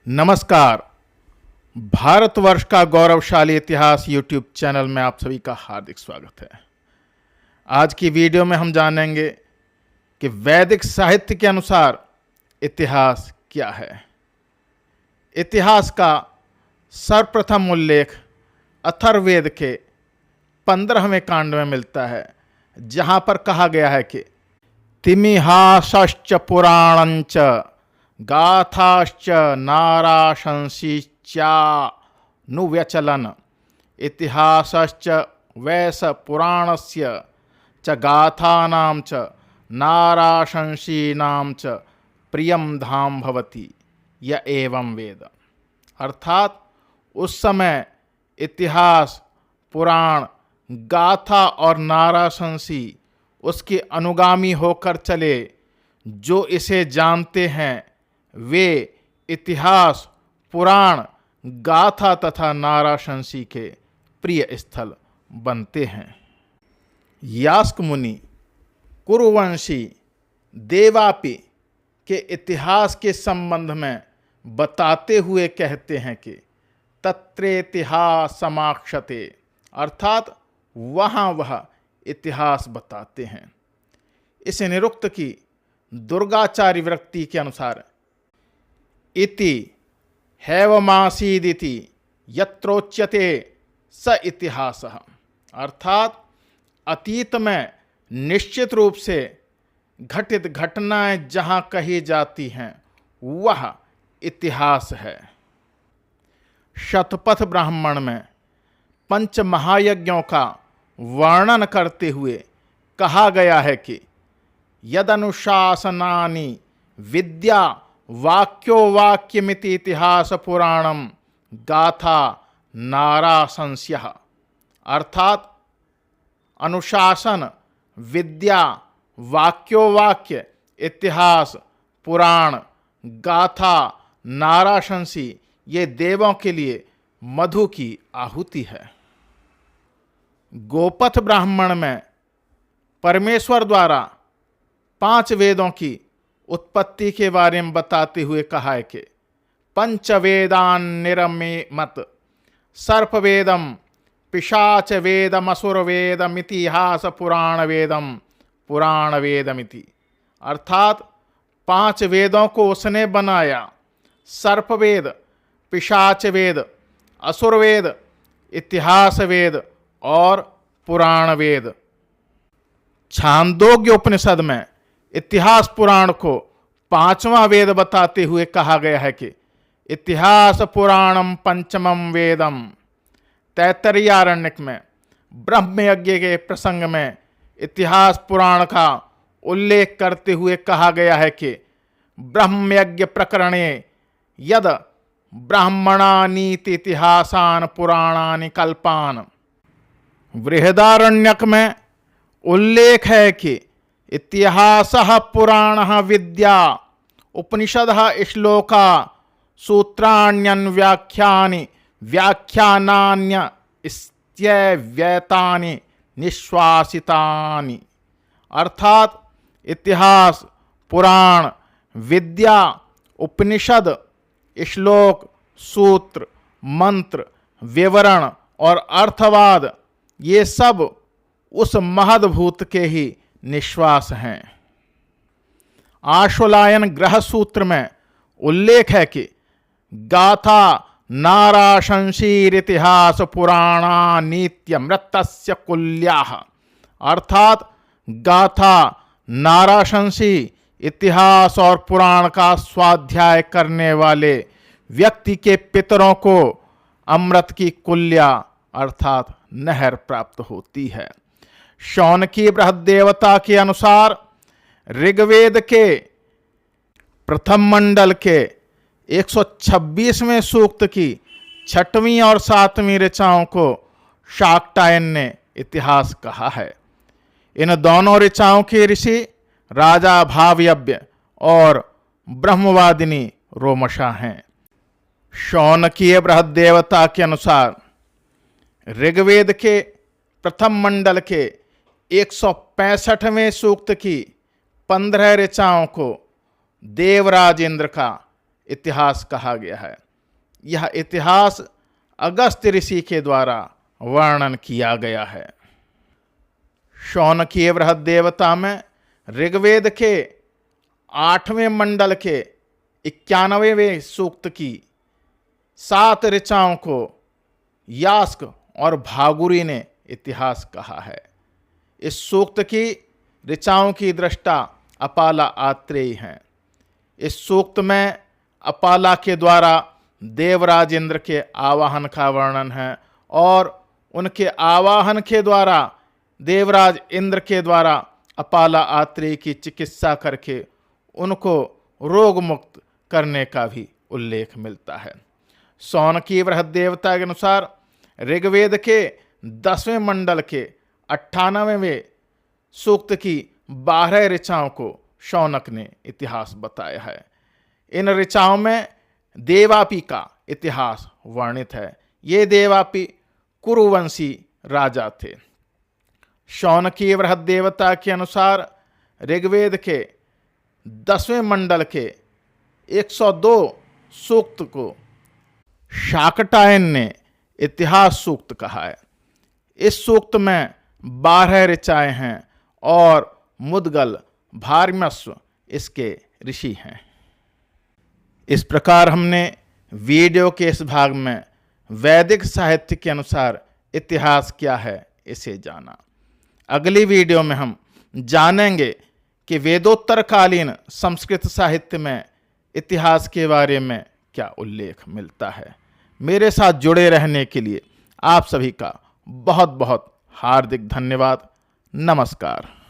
नमस्कार। भारतवर्ष का गौरवशाली इतिहास यूट्यूब चैनल में आप सभी का हार्दिक स्वागत है। आज की वीडियो में हम जानेंगे कि वैदिक साहित्य के अनुसार इतिहास क्या है। इतिहास का सर्वप्रथम उल्लेख अथर्ववेद के 15वें कांड में मिलता है, जहां पर कहा गया है कि तिमिहासश्च पुराणंच गाथाश्च नाराशंसिच्यानुव्यचलन इतिहासश्च वैस पुराणस्य च गाथानां च नाराशंसीनां च प्रियम धाम भवति य एवं वेद। अर्थात उस समय इतिहास, पुराण, गाथा और नाराशंसी उसके अनुगामी होकर चले। जो इसे जानते हैं वे इतिहास, पुराण, गाथा तथा नाराशंसी के प्रिय स्थल बनते हैं। यास्क मुनि कुरुवंशी देवापि के इतिहास के संबंध में बताते हुए कहते हैं कि तत्रेतिहास समाक्षते, अर्थात वहाँ वह इतिहास बताते हैं। इस निरुक्त की दुर्गाचार्य विरक्ति के अनुसार इति हैवमासीदिति यत्रोच्यते स इतिहासः, अर्थात अतीत में निश्चित रूप से घटित घटनाएं जहां कही जाती हैं वह इतिहास है। शतपथ ब्राह्मण में पंच महायज्ञों का वर्णन करते हुए कहा गया है कि यदनुशासनानि विद्या वाक्यो वाक्यमिति इतिहास पुराणम गाथा नाराशंस्यः, अर्थात अनुशासन, विद्या, वाक्यो वाक्य, इतिहास, पुराण, गाथा, नाराशंसी ये देवों के लिए मधु की आहुति है। गोपथ ब्राह्मण में परमेश्वर द्वारा 5 वेदों की उत्पत्ति के बारे में बताते हुए कहा है कि पंचवेदान निरमेमत सर्पवेदम पिशाच वेदम असुर वेदम इतिहास पुराण वेदम पुराण वेदमिति, अर्थात 5 वेदों को उसने बनाया। सर्पवेद, पिशाच वेद, असुर वेद, इतिहास वेद और पुराण वेद। छांदोग्य उपनिषद में इतिहास पुराण को 5वां वेद बताते हुए कहा गया है कि इतिहास पुराणम पंचमम वेदम। तैत्तरीयारण्यक में ब्रह्म यज्ञ के प्रसंग में इतिहास पुराण का उल्लेख करते हुए कहा गया है कि ब्रह्म यज्ञ प्रकरणे यद ब्राह्मणानीति इतिहासान पुराणानि कल्पान। बृहदारण्यक में उल्लेख है कि इतिहासः पुराणः विद्या उपनिषदः श्लोका सूत्राण्यन्व्याख्यानि व्याख्यानान्य इत्यव्यतानि निश्वासितानि, अर्थात इतिहास, पुराण, विद्या, उपनिषद, श्लोक, सूत्र, मंत्र, विवरण और अर्थवाद ये सब उस महद्भूत के ही निश्वास हैं। आश्वलायन ग्रह सूत्र में उल्लेख है कि गाथा नाराशंसीर इतिहास पुराणा नित्यमृतस्य कुल्याः, अर्थात गाथा, नाराशंसी, इतिहास और पुराण का स्वाध्याय करने वाले व्यक्ति के पितरों को अमृत की कुल्या अर्थात नहर प्राप्त होती है। शौनकी बृहदेवता के अनुसार ऋग्वेद के प्रथम मंडल के 126वें सूक्त की 6वीं और 7वीं ऋचाओं को शाक्टायन ने इतिहास कहा है। इन दोनों ऋचाओं के ऋषि राजा भावयव्य और ब्रह्मवादिनी रोमशा हैं। शौनकीय बृहदेवता के अनुसार ऋग्वेद के प्रथम मंडल के 165वें सूक्त की 15 ऋचाओं को देवराज इंद्र का इतिहास कहा गया है। यह इतिहास अगस्त्य ऋषि के द्वारा वर्णन किया गया है। शौनकीय बृहद्देवता में ऋग्वेद के 8वें मंडल के 91वें सूक्त की 7 ऋचाओं को यास्क और भागुरी ने इतिहास कहा है। इस सूक्त की ऋचाओं की दृष्टा अपाला आत्रेयी हैं। इस सूक्त में अपाला के द्वारा देवराज इंद्र के आवाहन का वर्णन है और उनके आवाहन के द्वारा देवराज इंद्र के द्वारा अपाला आत्रेयी की चिकित्सा करके उनको रोग मुक्त करने का भी उल्लेख मिलता है। शौनकीय बृहद्देवता के अनुसार ऋग्वेद के 10वें मंडल के 98वें सूक्त की 12 ऋचाओं को शौनक ने इतिहास बताया है। इन ऋचाओं में देवापी का इतिहास वर्णित है। ये देवापी कुरुवंशी राजा थे। शौनकीय बृहद्देवता के अनुसार ऋग्वेद के 10वें मंडल के 102 सूक्त को शाकटायन ने इतिहास सूक्त कहा है। इस सूक्त में 12 ऋचाएं हैं और मुद्गल भारमस्व इसके ऋषि हैं। इस प्रकार हमने वीडियो के इस भाग में वैदिक साहित्य के अनुसार इतिहास क्या है इसे जाना। अगली वीडियो में हम जानेंगे कि वेदोत्तरकालीन संस्कृत साहित्य में इतिहास के बारे में क्या उल्लेख मिलता है। मेरे साथ जुड़े रहने के लिए आप सभी का बहुत बहुत हार्दिक धन्यवाद। नमस्कार।